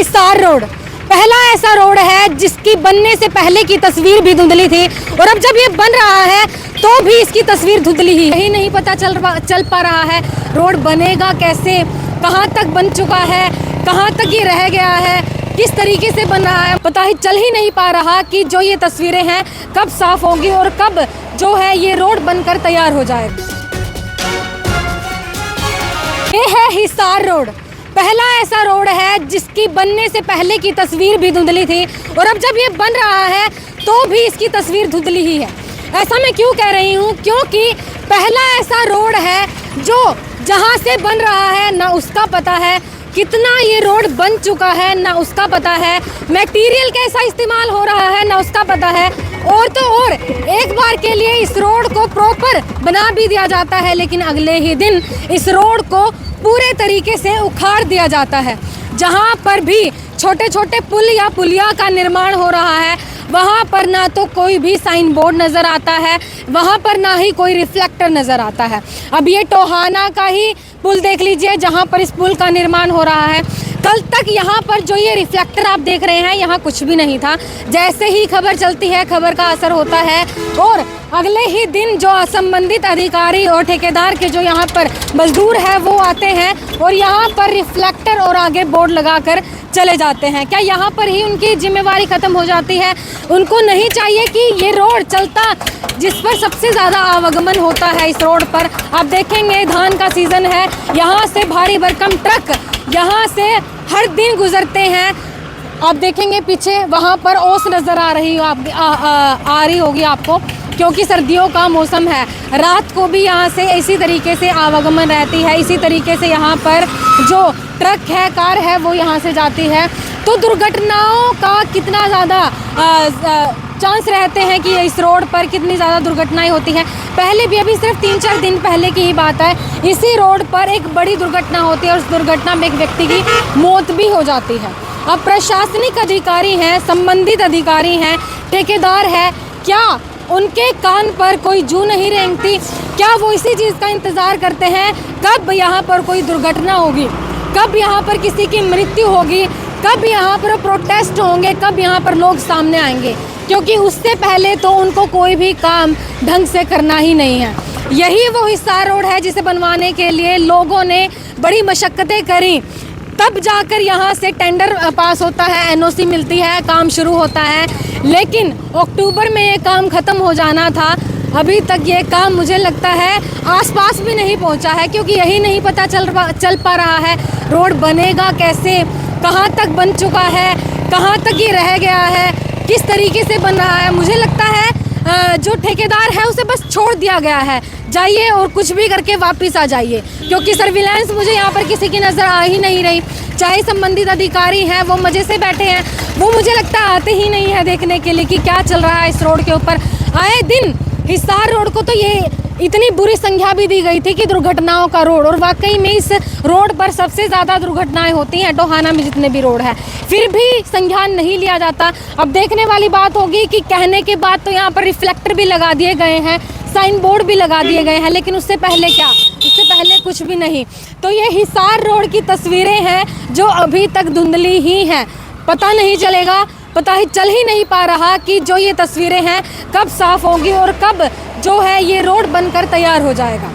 Hisar road पहला ऐसा road है जिसकी बनने से पहले की तस्वीर भी धुंधली थी और अब जब ये बन रहा है तो भी इसकी तस्वीर धुंधली ही यही नहीं पता चल पा रहा है रोड बनेगा कैसे, कहाँ तक बन चुका है, कहाँ तक ये रह गया है, किस तरीके से बन रहा है, पता ही चल ही नहीं पा रहा कि जो ये तस्वीरें हैं कब साफ होंगी और कब जो है ये रोड बनकर तैयार हो जाएगा। ये है हिसार रोड, पहला ऐसा रोड है जिसकी बनने से पहले की तस्वीर भी धुंधली थी और अब जब ये बन रहा है तो भी इसकी तस्वीर धुंधली ही है। ऐसा मैं क्यों कह रही हूँ, क्योंकि पहला ऐसा रोड है जो जहाँ से बन रहा है ना उसका पता है, कितना ये रोड बन चुका है ना उसका पता है, मटेरियल कैसा इस्तेमाल हो रहा है ना उसका पता है, और तो और एक बार के लिए इस रोड को प्रॉपर बना भी दिया जाता है लेकिन अगले ही दिन इस रोड को पूरे तरीके से उखाड़ दिया जाता है। जहाँ पर भी छोटे छोटे पुल या पुलिया का निर्माण हो रहा है वहाँ पर ना तो कोई भी साइन बोर्ड नज़र आता है, वहाँ पर ना ही कोई रिफ्लेक्टर नज़र आता है। अब ये टोहाना का ही पुल देख लीजिए जहाँ पर इस पुल का निर्माण हो रहा है। कल तक यहाँ पर जो ये रिफ्लेक्टर आप देख रहे हैं यहाँ कुछ भी नहीं था। जैसे ही खबर चलती है खबर का असर होता है और अगले ही दिन जो संबंधित अधिकारी और ठेकेदार के जो यहाँ पर मजदूर है वो आते हैं और यहाँ पर रिफ्लेक्टर और आगे बोर्ड लगाकर चले जाते हैं। क्या यहाँ पर ही उनकी जिम्मेवारी ख़त्म हो जाती है? उनको नहीं चाहिए कि ये रोड चलता जिस पर सबसे ज़्यादा आवागमन होता है इस रोड पर, आप देखेंगे धान का सीज़न है, यहाँ से भारी भरकम ट्रक यहाँ से हर दिन गुजरते हैं। आप देखेंगे पीछे वहाँ पर ओस नज़र आ रही हो आ रही होगी आपको, क्योंकि सर्दियों का मौसम है। रात को भी यहाँ से इसी तरीके से आवागमन रहती है, इसी तरीके से यहाँ पर जो ट्रक है कार है वो यहाँ से जाती है। तो दुर्घटनाओं का कितना ज़्यादा चांस रहते हैं कि इस रोड पर कितनी ज़्यादा दुर्घटनाएं होती हैं। पहले भी अभी सिर्फ 3-4 दिन पहले की ही बात है, इसी रोड पर एक बड़ी दुर्घटना होती है और उस दुर्घटना में एक व्यक्ति की मौत भी हो जाती है। अब प्रशासनिक अधिकारी हैं, संबंधित अधिकारी हैं, ठेकेदार है, क्या उनके कान पर कोई जू नहीं रेंगती? क्या वो इसी चीज़ का इंतज़ार करते हैं कब यहाँ पर कोई दुर्घटना होगी, कब यहाँ पर किसी की मृत्यु होगी, कब यहाँ पर प्रोटेस्ट होंगे, कब यहाँ पर लोग सामने आएंगे? क्योंकि उससे पहले तो उनको कोई भी काम ढंग से करना ही नहीं है। यही वो हिसार रोड है जिसे बनवाने के लिए लोगों ने बड़ी मशक्क़तें करी, तब जाकर यहाँ से टेंडर पास होता है, एनओसी मिलती है, काम शुरू होता है। लेकिन अक्टूबर में ये काम ख़त्म हो जाना था, अभी तक ये काम मुझे लगता है आसपास भी नहीं पहुँचा है, क्योंकि यही नहीं पता चल पा रहा है रोड बनेगा कैसे, कहाँ तक बन चुका है, कहाँ तक ये रह गया है, किस तरीके से बन रहा है। मुझे लगता है जो ठेकेदार है उसे बस छोड़ दिया गया है, जाइए और कुछ भी करके वापस आ जाइए, क्योंकि सर्विलांस मुझे यहाँ पर किसी की नज़र आ ही नहीं रही। चाहे संबंधित अधिकारी हैं वो मज़े से बैठे हैं, वो मुझे लगता है आते ही नहीं है देखने के लिए कि क्या चल रहा है इस रोड के ऊपर। आए दिन हिसार रोड को तो ये इतनी बुरी संज्ञा भी दी गई थी कि दुर्घटनाओं का रोड, और वाकई में इस रोड पर सबसे ज़्यादा दुर्घटनाएं होती हैं टोहाना में जितने भी रोड है, फिर भी संज्ञान नहीं लिया जाता। अब देखने वाली बात होगी कि कहने के बाद तो यहाँ पर रिफ्लेक्टर भी लगा दिए गए हैं, साइन बोर्ड भी लगा दिए गए हैं, लेकिन उससे पहले क्या, उससे पहले कुछ भी नहीं। तो ये हिसार रोड की तस्वीरें हैं जो अभी तक धुंधली ही हैं, पता नहीं चलेगा, पता ही चल ही नहीं पा रहा कि जो ये तस्वीरें हैं कब साफ होंगी और कब जो है ये रोड बनकर तैयार हो जाएगा।